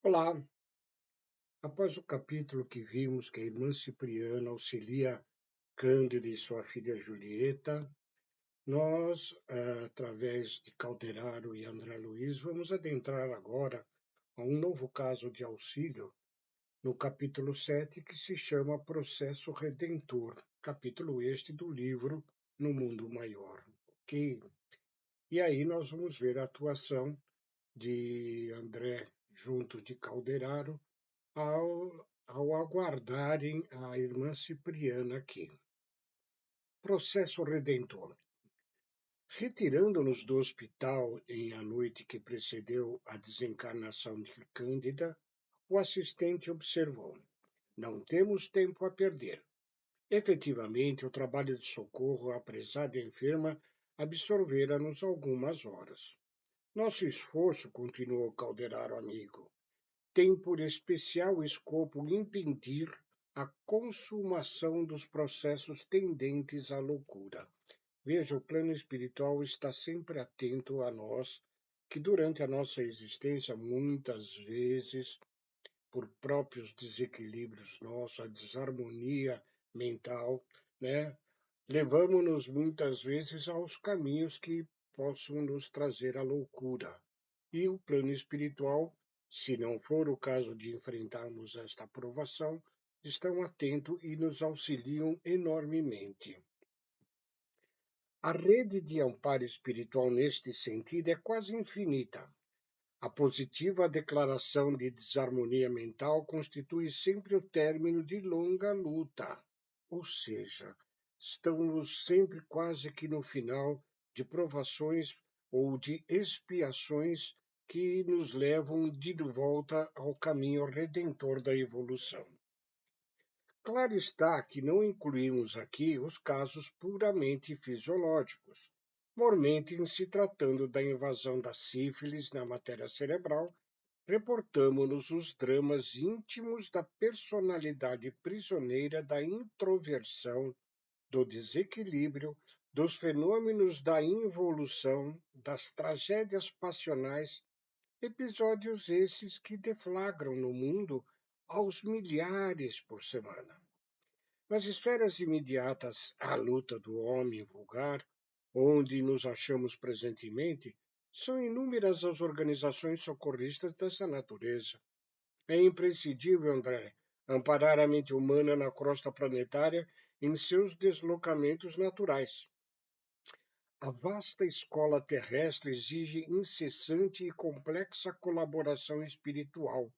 Olá! Após o capítulo que vimos que a irmã Cipriana auxilia Cândida e sua filha Julieta, nós, através de Calderaro e André Luiz, vamos adentrar agora a um novo caso de auxílio no capítulo 7, que se chama Processo Redentor, capítulo este do livro No Mundo Maior. Ok? E aí nós vamos ver a atuação de André junto de Calderaro ao aguardarem a irmã Cipriana aqui. Processo redentor. Retirando-nos do hospital em a noite que precedeu a desencarnação de Cândida, o assistente observou: não temos tempo a perder. Efetivamente, o trabalho de socorro à prezada enferma absorvera-nos algumas horas. Nosso esforço, continuou Calderaro amigo, tem por especial escopo impedir a consumação dos processos tendentes à loucura. Veja, o plano espiritual está sempre atento a nós, que durante a nossa existência, muitas vezes, por próprios desequilíbrios nossos, a desarmonia mental, né, levamos-nos muitas vezes aos caminhos que possam nos trazer a loucura. E o plano espiritual, se não for o caso de enfrentarmos esta provação, estão atentos e nos auxiliam enormemente. A rede de amparo espiritual neste sentido é quase infinita. A positiva declaração de desarmonia mental constitui sempre o término de longa luta, ou seja, estamos sempre quase que no final de provações ou de expiações que nos levam de volta ao caminho redentor da evolução. Claro está que não incluímos aqui os casos puramente fisiológicos. Mormente, em se tratando da invasão da sífilis na matéria cerebral, reportamos-nos os dramas íntimos da personalidade prisioneira da introversão, do desequilíbrio, dos fenômenos da involução, das tragédias passionais, episódios esses que deflagram no mundo aos milhares por semana. Nas esferas imediatas à luta do homem vulgar, onde nos achamos presentemente, são inúmeras as organizações socorristas dessa natureza. É imprescindível, André, amparar a mente humana na crosta planetária em seus deslocamentos naturais. A vasta escola terrestre exige incessante e complexa colaboração espiritual.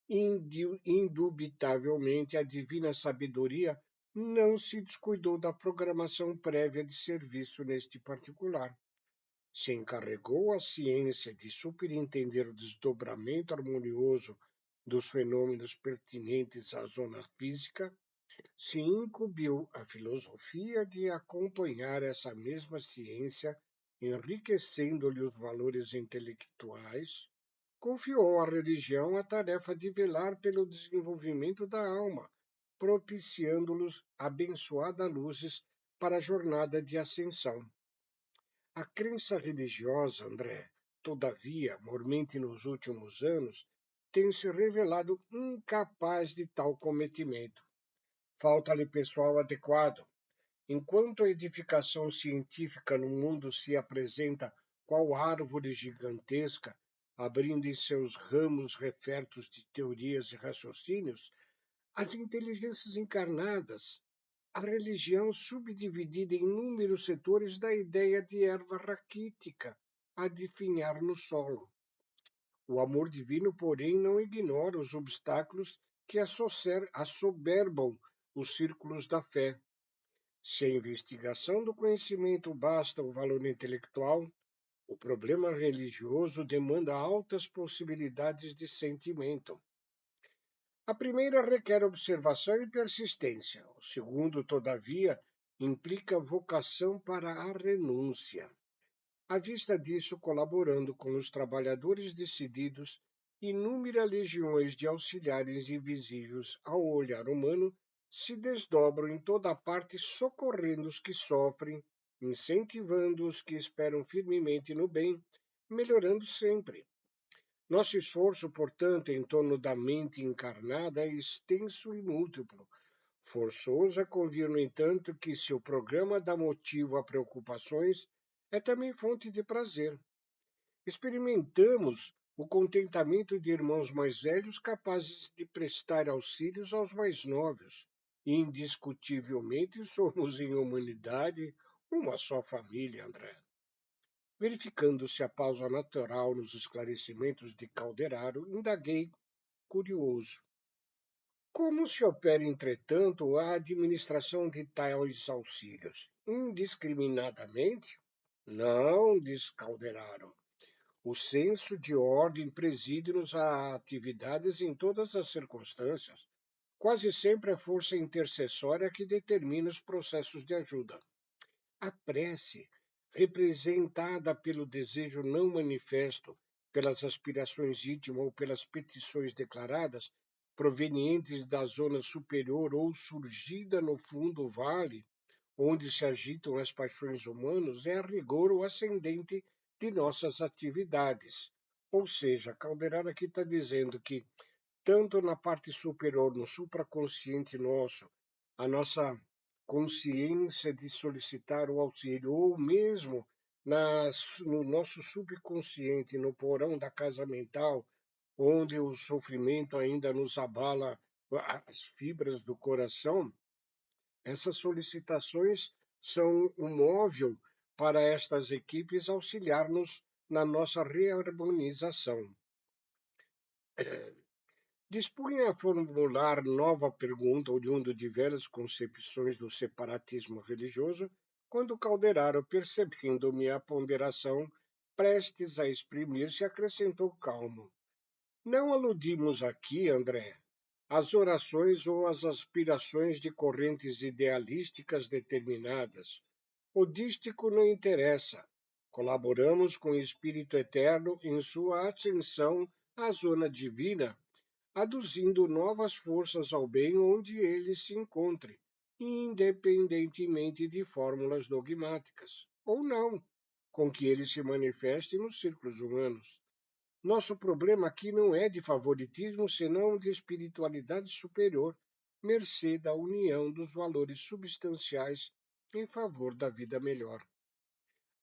Indubitavelmente, a divina sabedoria não se descuidou da programação prévia de serviço neste particular. Se encarregou a ciência de superintender o desdobramento harmonioso dos fenômenos pertinentes à zona física, se incumbiu a filosofia de acompanhar essa mesma ciência, enriquecendo-lhe os valores intelectuais, confiou à religião a tarefa de velar pelo desenvolvimento da alma, propiciando-lhes abençoadas luzes para a jornada de ascensão. A crença religiosa, André, todavia, mormente nos últimos anos, tem se revelado incapaz de tal cometimento. Falta-lhe pessoal adequado. Enquanto a edificação científica no mundo se apresenta qual árvore gigantesca, abrindo em seus ramos refertos de teorias e raciocínios, as inteligências encarnadas, a religião subdividida em inúmeros setores da ideia de erva raquítica a definhar no solo. O amor divino, porém, não ignora os obstáculos que assoberbam os círculos da fé. Se a investigação do conhecimento basta o valor intelectual, o problema religioso demanda altas possibilidades de sentimento. A primeira requer observação e persistência. O segundo, todavia, implica vocação para a renúncia. À vista disso, colaborando com os trabalhadores decididos, inúmeras legiões de auxiliares invisíveis ao olhar humano se desdobram em toda a parte, socorrendo os que sofrem, incentivando os que esperam firmemente no bem, melhorando sempre. Nosso esforço, portanto, em torno da mente encarnada é extenso e múltiplo. Forçoso é convir, no entanto, que se o programa dá motivo a preocupações, é também fonte de prazer. Experimentamos o contentamento de irmãos mais velhos capazes de prestar auxílios aos mais novos. E, indiscutivelmente, somos em humanidade uma só família, André. Verificando-se a pausa natural nos esclarecimentos de Calderaro, indaguei curioso. Como se opera, entretanto, a administração de tais auxílios? Indiscriminadamente? Não, diz Calderaro. O senso de ordem preside-nos a atividades em todas as circunstâncias. Quase sempre é força intercessória que determina os processos de ajuda. A prece, representada pelo desejo não manifesto, pelas aspirações íntimas ou pelas petições declaradas, provenientes da zona superior ou surgida no fundo do vale, onde se agitam as paixões humanas, é a rigor o ascendente de nossas atividades. Ou seja, Caldeirão aqui está dizendo que, tanto na parte superior, no supraconsciente nosso, a nossa consciência de solicitar o auxílio, ou mesmo no nosso subconsciente, no porão da casa mental, onde o sofrimento ainda nos abala as fibras do coração, essas solicitações são o móvel para estas equipes auxiliar-nos na nossa reharmonização. Dispunha a formular nova pergunta oriunda de velhas concepções do separatismo religioso, quando Calderaro, percebendo minha ponderação, prestes a exprimir-se, acrescentou calmo. Não aludimos aqui, André, às orações ou às aspirações de correntes idealísticas determinadas. O dístico não interessa. Colaboramos com o Espírito Eterno em sua ascensão à zona divina, aduzindo novas forças ao bem onde ele se encontre, independentemente de fórmulas dogmáticas, ou não, com que ele se manifeste nos círculos humanos. Nosso problema aqui não é de favoritismo, senão de espiritualidade superior, mercê da união dos valores substanciais em favor da vida melhor.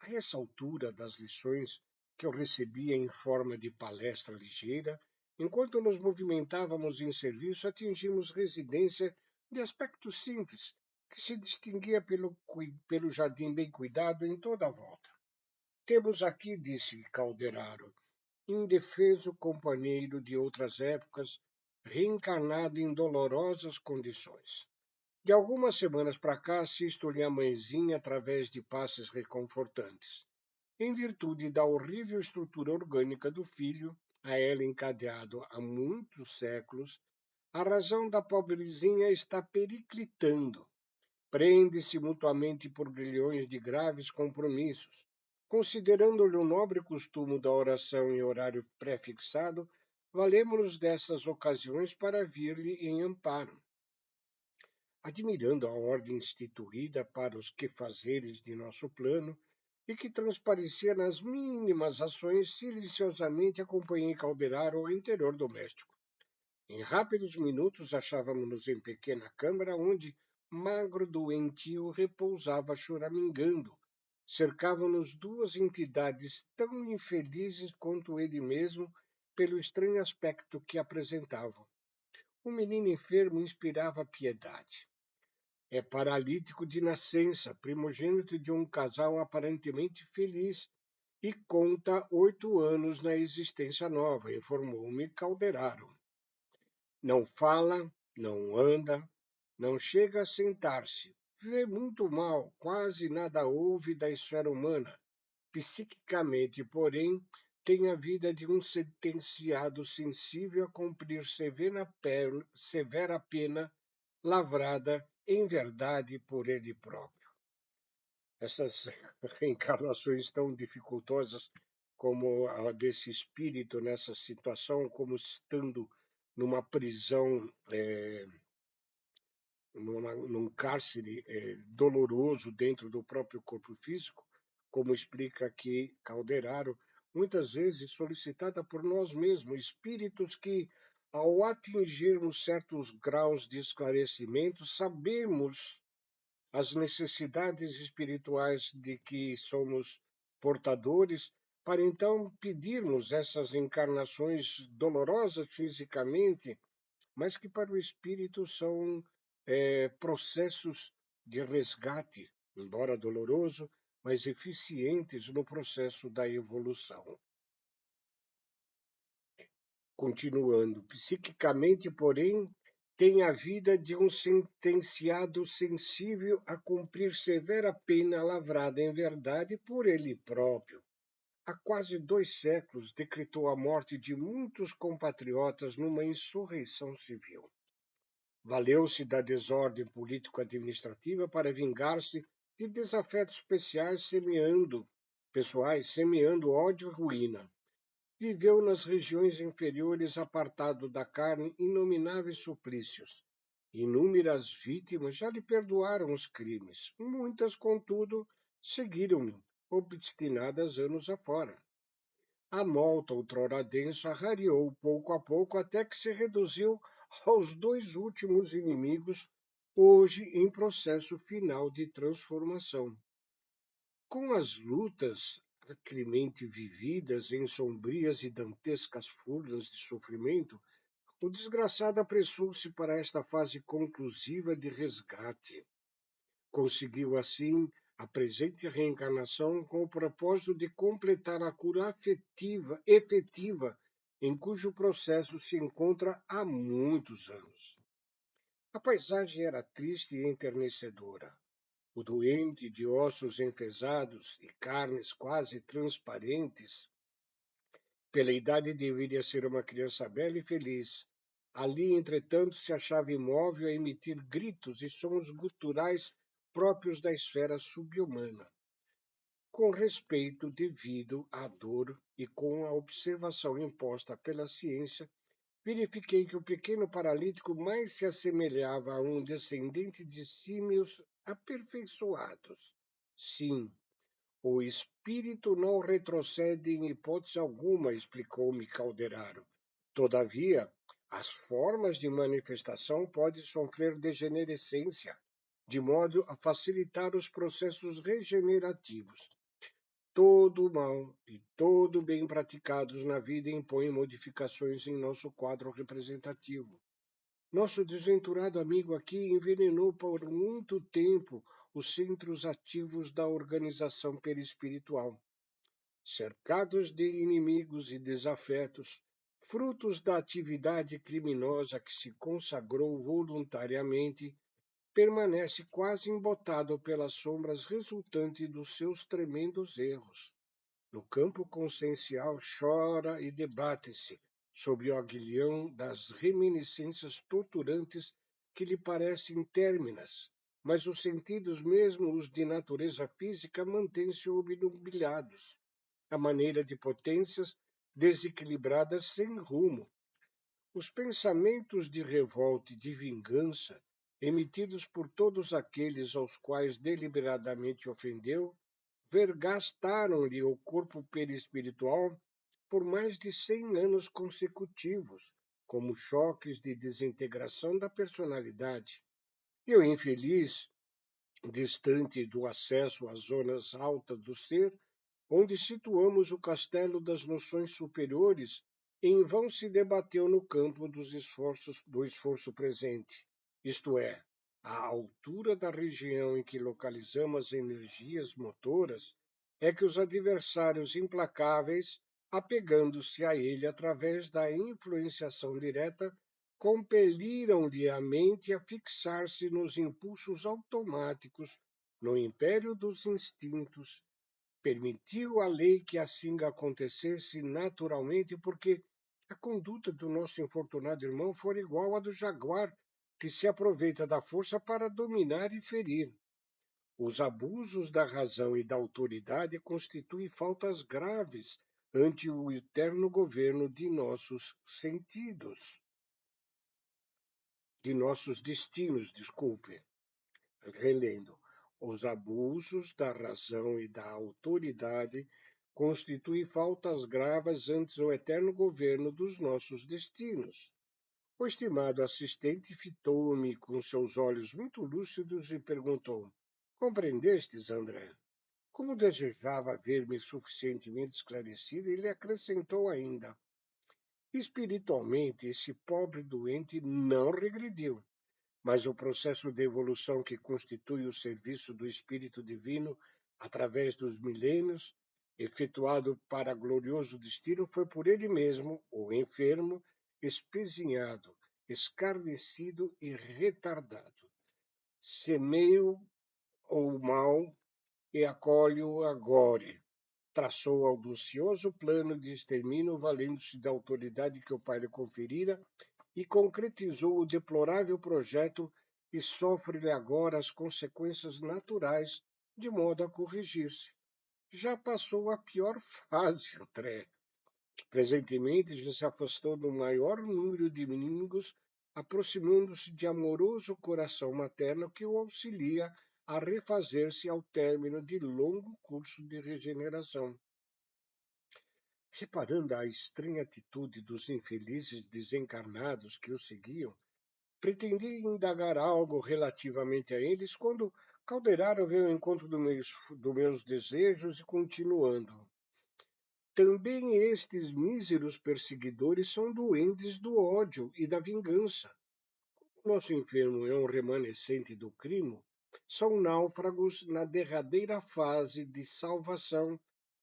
A essa altura das lições que eu recebia em forma de palestra ligeira, enquanto nos movimentávamos em serviço, atingimos residência de aspecto simples, que se distinguia pelo jardim bem cuidado em toda a volta. Temos aqui, disse Calderaro, indefeso companheiro de outras épocas, reencarnado em dolorosas condições. De algumas semanas para cá, assisto-lhe a mãezinha através de passes reconfortantes. Em virtude da horrível estrutura orgânica do filho, a ela encadeado há muitos séculos, a razão da pobrezinha está periclitando. Prende-se mutuamente por grilhões de graves compromissos. Considerando-lhe o nobre costume da oração em horário pré-fixado, valemos-nos dessas ocasiões para vir-lhe em amparo. Admirando a ordem instituída para os quefazeres de nosso plano, e que transparecia nas mínimas ações, silenciosamente acompanhei Calderaro ao interior doméstico. Em rápidos minutos achávamos-nos em pequena câmara onde magro doentio repousava choramingando. Cercavam-nos duas entidades tão infelizes quanto ele mesmo pelo estranho aspecto que apresentavam. O menino enfermo inspirava piedade. É paralítico de nascença, primogênito de um casal aparentemente feliz, e conta 8 anos na existência nova, informou-me Calderaro. Não fala, não anda, não chega a sentar-se. Vê muito mal, quase nada ouve da esfera humana. Psiquicamente, porém, tem a vida de um sentenciado sensível a cumprir severa pena, lavrada em verdade por ele próprio. Essas reencarnações tão dificultosas como a desse espírito nessa situação, como estando numa prisão, num cárcere doloroso dentro do próprio corpo físico, como explica aqui Calderaro, muitas vezes solicitada por nós mesmos, espíritos que, ao atingirmos certos graus de esclarecimento, sabemos as necessidades espirituais de que somos portadores, para então pedirmos essas encarnações dolorosas fisicamente, mas que para o espírito são processos de resgate, embora doloroso, mas eficientes no processo da evolução. Continuando, psiquicamente, porém, tem a vida de um sentenciado sensível a cumprir severa pena lavrada em verdade por ele próprio. Há quase 2 séculos decretou a morte de muitos compatriotas numa insurreição civil. Valeu-se da desordem político-administrativa para vingar-se de desafetos pessoais, semeando ódio e ruína. Viveu nas regiões inferiores, apartado da carne, inomináveis suplícios. Inúmeras vítimas já lhe perdoaram os crimes. Muitas, contudo, seguiram-no, obstinadas anos afora. A molta, outrora densa, rareou pouco a pouco até que se reduziu aos 2 últimos inimigos, hoje em processo final de transformação. Com as lutas acremente vividas em sombrias e dantescas furnas de sofrimento, o desgraçado apressou-se para esta fase conclusiva de resgate. Conseguiu, assim, a presente reencarnação com o propósito de completar a cura efetiva, em cujo processo se encontra há muitos anos. A paisagem era triste e enternecedora. O doente, de ossos enfesados e carnes quase transparentes, pela idade deveria ser uma criança bela e feliz. Ali, entretanto, se achava imóvel a emitir gritos e sons guturais próprios da esfera subhumana. Com respeito devido à dor e com a observação imposta pela ciência, verifiquei que o pequeno paralítico mais se assemelhava a um descendente de símios aperfeiçoados. Sim, o espírito não retrocede em hipótese alguma, explicou-me Calderaro. Todavia, as formas de manifestação podem sofrer degenerescência, de modo a facilitar os processos regenerativos. Todo mal e todo bem praticados na vida impõem modificações em nosso quadro representativo. Nosso desventurado amigo aqui envenenou por muito tempo os centros ativos da organização perispiritual. Cercados de inimigos e desafetos, frutos da atividade criminosa que se consagrou voluntariamente, permanece quase embotado pelas sombras resultantes dos seus tremendos erros. No campo consciencial chora e debate-se sob o aguilhão das reminiscências torturantes que lhe parecem términas, mas os sentidos, mesmo os de natureza física, mantêm-se obnubilados, à maneira de potências desequilibradas sem rumo. Os pensamentos de revolta e de vingança, emitidos por todos aqueles aos quais deliberadamente ofendeu, vergastaram-lhe o corpo perispiritual por mais de 100 anos consecutivos, como choques de desintegração da personalidade. E o infeliz, distante do acesso às zonas altas do ser, onde situamos o castelo das noções superiores, em vão se debateu no campo do esforço presente, isto é, a altura da região em que localizamos as energias motoras, é que os adversários implacáveis, apegando-se a ele através da influenciação direta, compeliram-lhe a mente a fixar-se nos impulsos automáticos, no império dos instintos. Permitiu a lei que assim acontecesse naturalmente, porque a conduta do nosso infortunado irmão fora igual à do jaguar, que se aproveita da força para dominar e ferir. Os abusos da razão e da autoridade constituem faltas graves ante o eterno governo de nossos sentidos, de nossos destinos, desculpe. Relendo, os abusos da razão e da autoridade constitui faltas graves ante o eterno governo dos nossos destinos. O estimado assistente fitou-me com seus olhos muito lúcidos e perguntou: Compreendestes, André? Como desejava ver-me suficientemente esclarecido, ele acrescentou ainda: Espiritualmente, esse pobre doente não regrediu, mas o processo de evolução que constitui o serviço do Espírito Divino através dos milênios, efetuado para glorioso destino, foi por ele mesmo, o enfermo, espezinhado, escarnecido e retardado. Semeio o mal e acolhe-o agora. Traçou audacioso plano de extermínio, valendo-se da autoridade que o pai lhe conferira, e concretizou o deplorável projeto e sofre-lhe agora as consequências naturais, de modo a corrigir-se. Já passou a pior fase, André. Presentemente já se afastou do maior número de inimigos, aproximando-se de amoroso coração materno que o auxilia a refazer-se ao término de longo curso de regeneração. Reparando a estranha atitude dos infelizes desencarnados que o seguiam, pretendi indagar algo relativamente a eles quando Calderaro veio ao encontro dos meus desejos e continuando. Também estes míseros perseguidores são doentes do ódio e da vingança. Nosso enfermo é um remanescente do crime, são náufragos na derradeira fase de salvação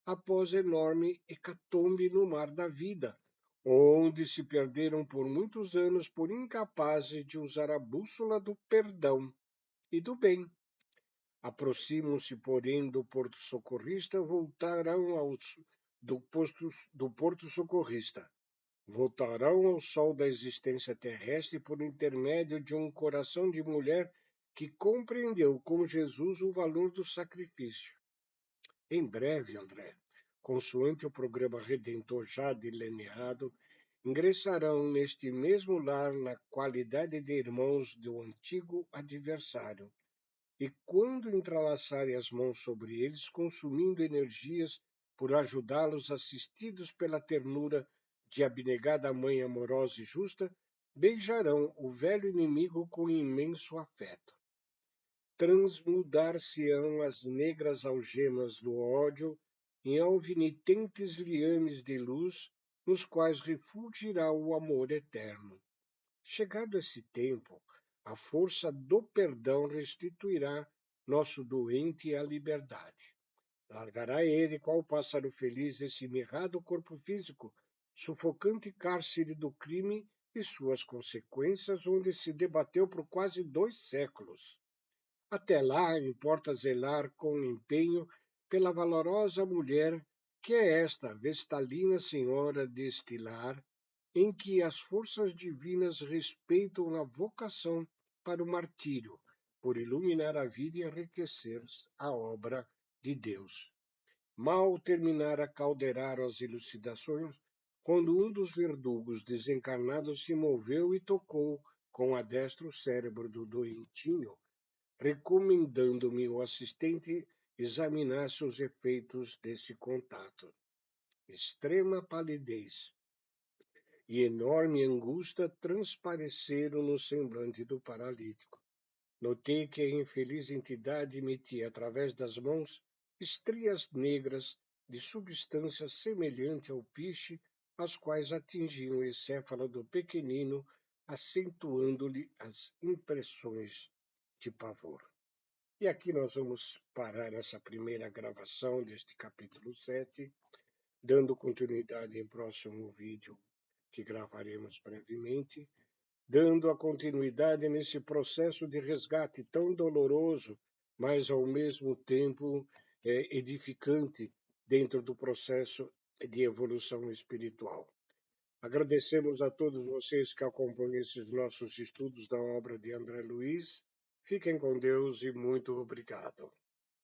após enorme hecatombe no mar da vida, onde se perderam por muitos anos por incapazes de usar a bússola do perdão e do bem. Aproximam-se, porém, do Porto Socorrista, do Porto Socorrista. Voltarão ao sol da existência terrestre por intermédio de um coração de mulher que compreendeu com Jesus o valor do sacrifício. Em breve, André, consoante o programa redentor já delineado, ingressarão neste mesmo lar na qualidade de irmãos do antigo adversário. E quando entrelaçarem as mãos sobre eles, consumindo energias por ajudá-los, assistidos pela ternura de abnegada mãe amorosa e justa, beijarão o velho inimigo com imenso afeto. Transmudar-se-ão as negras algemas do ódio em alvinitentes liames de luz, nos quais refulgirá o amor eterno. Chegado esse tempo, a força do perdão restituirá nosso doente à liberdade. Largará ele, qual pássaro feliz, esse mirrado corpo físico, sufocante cárcere do crime e suas consequências, onde se debateu por quase 2 séculos. Até lá, importa zelar com empenho pela valorosa mulher que é esta vestalina senhora deste lar, em que as forças divinas respeitam a vocação para o martírio, por iluminar a vida e enriquecer a obra de Deus. Mal terminara Calderaro as elucidações, quando um dos verdugos desencarnados se moveu e tocou com a destra o cérebro do doentinho, recomendando-me o assistente examinasse os efeitos desse contato. Extrema palidez e enorme angústia transpareceram no semblante do paralítico. Notei que a infeliz entidade emitia através das mãos estrias negras de substância semelhante ao piche, as quais atingiam o encéfalo do pequenino, acentuando-lhe as impressões de pavor. E aqui nós vamos parar essa primeira gravação deste capítulo 7, dando continuidade em próximo vídeo que gravaremos brevemente, dando a continuidade nesse processo de resgate tão doloroso, mas ao mesmo tempo edificante dentro do processo de evolução espiritual. Agradecemos a todos vocês que acompanham esses nossos estudos da obra de André Luiz. Fiquem com Deus e muito obrigado.